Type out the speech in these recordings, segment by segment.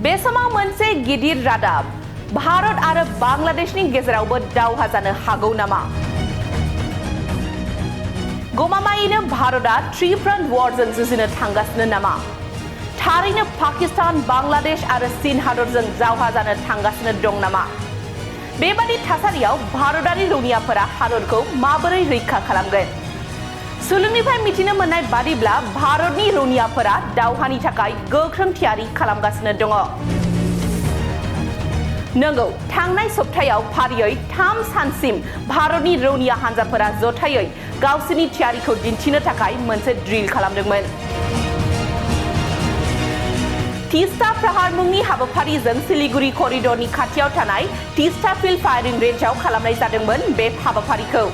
बे समाव मोनसे गिदिर रादाब भारत आरो बांलादेशनि गेजेरावबो दावहा जानो हागौ नामा? गमामायैनो भारतआ थ्री फ्रन्ट वारजों जुजिनो थांगासिनो नामा? थारैनो पाकिस्तान, बांलादेश आरो चीन हादरजों दावहा जानो थांगासिनो दं नामा? बेबादि थासारियाव भारतारि रौनियाफोरा हादरखौ माबोरै रैखा खालामगोन? सुलुंनिफ्राय मिथिनो मोननाय बादिब्ला भारतनि रौनियाफोरा दावहानि थाखाय गोख्रों थियारि खालामगासिनो दङ। नंगौ, थांनाय सप्तायाव फारियै 3 सानसिम भारतनि रौनिया हानजाफोरा जथायै गावसोरनि थियारिखौ दिन्थिनो थाखाय मोनसे ड्रिल खालामदोंमोन। तीस्ता प्रहार मुंनि हाबाफारिजों सिलिगुरि करिडरनि खाथियाव थानाय तीस्ता फिल्ड फायारिं रेन्जआव खालामनाय जादोंमोन बे हाबाफारिखौ,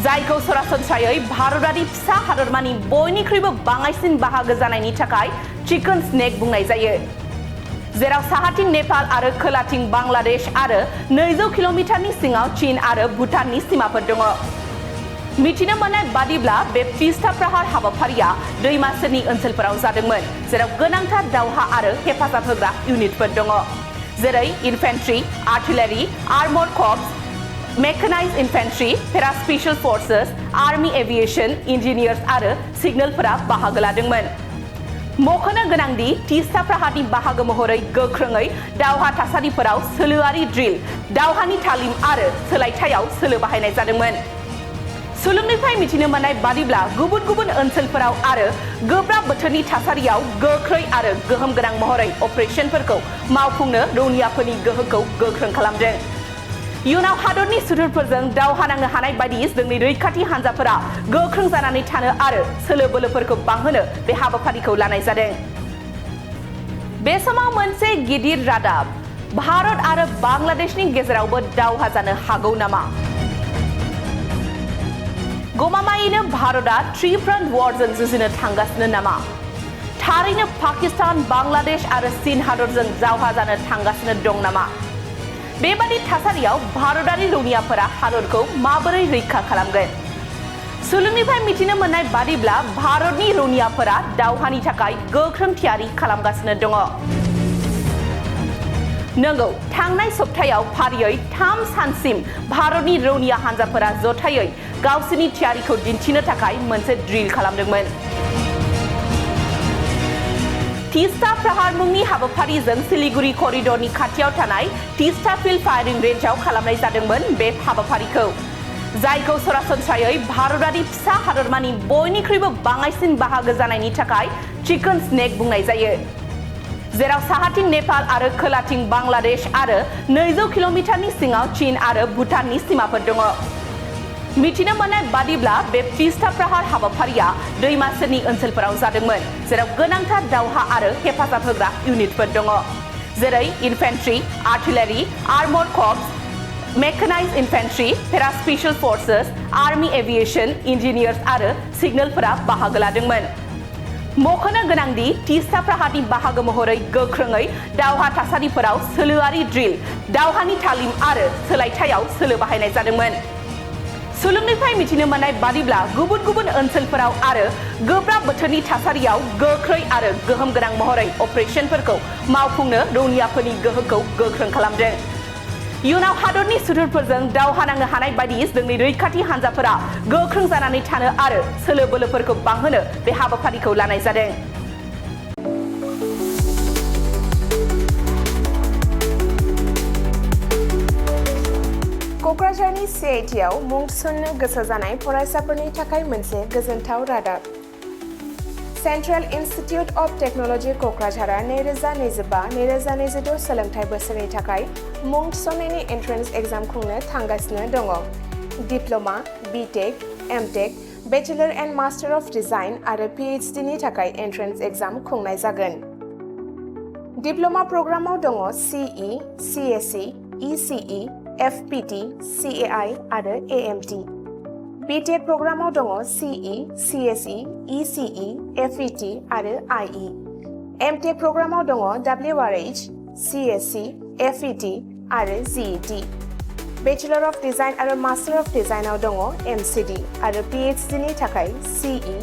जायखौ सरासनस्रायै भारतारि फिसा हादरमानि बयनिख्रुइबो बाङाइसिन बाहागो जानायनि थाखाय चिकन स्नेक बुंनाय जायो, जेराव साहाथिं नेपाल आरो खोलाथिं बांलादेश आरो 200 किल'मिटारनि सिङाव चीन आरो भुटाननि सिमाफोर दङ। मिथिनो मोननाय बादिब्ला बे तीस्ता प्रहार हाबाफारिया दैमा सेरनि ओनसोलफोराव जादोंमोन, जेराव गोनांथार दावहा आरो हेफाजाब होग्रा इउनिटफोर दङ, जेरै इनफेन्ट्रि, आर्टिलारि, आर्मर्ड कर्प्स, मेकानाइज्ड इनफेन्ट्रि, पेरा special forces, army aviation, engineers आरो सिगनेलफोरा बाहागो लादोंमोन। मख'नो गोनांदि तीस्ता प्रहारनि बाहागो महरै गोख्रोङै दावहा थासारिफोराव सोलोआरि ड्रिल, दावहानि तालिम आरो सोलायथायाव सोलो बाहायनाय जादोंमोन। सुलुंनिफ्राय मिथिनो मोननाय बादिब्ला गुबुन गुबुन ओनसोलफोराव आरो गोब्राब बोथोरनि थासारियाव गोख्रै आरो गोहोम गोनां महरै अपारेशनफोरखौ मावफुंनो रौनियाफोरनि गोहोखौ गोख्रों खालामदों। इयुनाव हादरनि सुथुरफोरजों दावहा नांनो हानाय बायदि जोंनि रैखाथि हानजाफोरा गोख्रों जानानै थानो आरो सोलो बोलोफोरखौ बांहोनो बे हाबाफारिखौ लानाय जादों। बे समाव मोनसे गिदिर रादाब भारत आरो बांलादेशनि गेजेरावबो दावहा जानो हागौ नामा? गमामायैनो भारतआ थ्री फ्रन्ट वारजों जुजिनो थांगासिनो नामा? थारैनो पाकिस्तान, बांलादेश आरो चीन हादरजों दावहा जानो थांगासिनो दं नामा? बेबादि थासारियाव भारतारि रौनियाफोरा हादरखौ माबोरै रैखा खालामगोन? सुलुंनिफ्राय मिथिनो मोननाय बादिब्ला भारतनि रौनियाफोरा दावहानि थाखाय गोख्रों थियारि खालामगासिनो दङ। नंगौ, थांनाय सप्तायाव फारियै 3 सानसिम भारतनि रौनिया हानजाफोरा जथायै गावसोरनि थियारिखौ दिन्थिनो थाखाय मोनसे ड्रिल खालामदोंमोन। तीस्ता प्रहार मुंनि हाबाफारिजों सिलिगुरि करिडरनि खाथियाव थानाय तीस्ता फिल्ड फायारिं रेन्जआव खालामनाय जादोंमोन बे हाबाफारिखौ, जायखौ सरासनस्रायै भारतारि फिसा हादरमानि बयनिख्रुइबो बाङाइसिन बाहागो जानायनि थाखाय चिकन स्नेक बुंनाय जायो, जेराव साहाथिं नेपाल आरो खोलाथिं बांलादेश आरो 200 किल'मिटारनि सिङाव चीन आरो भुटाननि सिमाफोर दङ। मिथिनो मोननाय बादिब्ला बे तीस्ता प्रहार हाबाफारिया दैमा सेरनि ओनसोलफोराव जादोंमोन, जेराव गोनांथार दावहा आरो हेफाजाब होग्रा इउनिटफोर दङ, जेरै इनफेन्ट्रि, आर्टिलारि, आर्मर्ड कर्प्स, मेकानाइज्ड इनफेन्ट्रि, पेरा special forces, army aviation, engineers आरो सिगनेलफोरा बाहागो लादोंमोन। मख'नो गोनांदि तीस्ता प्रहारनि बाहागो महरै गोख्रोङै दावहा थासारिफोराव सोलोआरि ड्रिल, दावहानि तालिम आरो सोलायथायाव सोलो बाहायनाय जादोंमोन। सुलुंनिफ्राय मिथिनो मोननाय बादिब्ला गुबुन गुबुन ओनसोलफोराव आरो गोब्राब बोथोरनि थासारियाव गोख्रै आरो गोहोम गोनां महरै अपारेशनफोरखौ मावफुंनो रौनियाफोरनि गोहोखौ गोख्रों खालामदों। इयुनाव हादरनि सुथुरफोरजों दावहा नांनो हानाय बायदि जोंनि रैखाथि हानजाफोरा गोख्रों जानानै थानो आरो सोलो बोलोफोरखौ बांहोनो बे हाबाफारिखौ लानाय जादों। क'क्राझारनि CITआव मुं थिसननो गोसो जानाय फरायसाफोरनि थाखाय मोनसे गोजोनथाव रादाब। सेन्ट्रेल इनस्टिट्युट अफ टेक्न'लजि क'क्राझारआ 2025-2026 सोलोंथाइ बोसोरनि थाखाय मुं थिसननायनि एन्ट्रेन्स एग्जाम खुंनो थांगासिनो दङ। Diploma, BTech, MTech, bachelor and master of design आरो PhD नि थाखाय एन्ट्रेन्स एग्जाम खुंनाय जागोन। डिप्ल'मा प्रग्रामाव दङ CE, CSE, ECE, FPT, CAI आरो AMT। BTech प्रग्रामाव दङ CE, CSE, ECE, FET आरो IE। MTech प्रग्रामाव दङ WRH, CSC, FET आरो GET। बेचेलर अफ डिजाइन आरो मास्टार अफ डिजाइनआव दङ MCD आरो PhD नि थाखाय CE,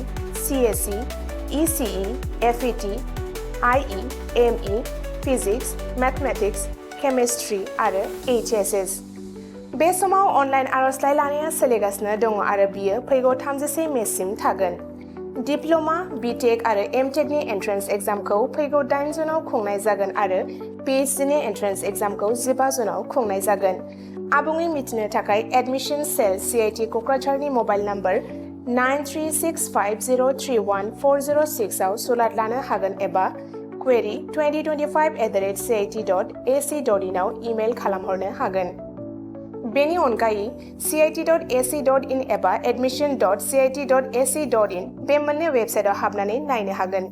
CSE, ECE, FET, IE, ME, physics, mathematics, chemistry आरो HSS। बे समाव अनलाइन आर'जलाइ लानाया सोलिगासिनो दङ आरो बियो फैगौ 31 मेसिम थागोन। डिप्ल'मा, बिटेक आरो एमटेकनि एन्ट्रेन्स एग्जामखौ फैगौ 8 जुनाव खुंनाय जागोन आरो PhDनि एन्ट्रेन्स एग्जामखौ 15 जुनाव खुंनाय जागोन। आबुङै मिथिनो थाखाय एडमिशन सेल CIT क'क्राझारनि मबाइल नम्बर 9365031406 आव सुलाद लानो हागोन एबा query2025@cit.ac.in आव इमेल खालामहरनो हागोन। बेनि अनगायै cit.ac.in एबा admission.cit.ac.in बे मोननै वेबसाइटआव हाबनानै नायनो हागोन।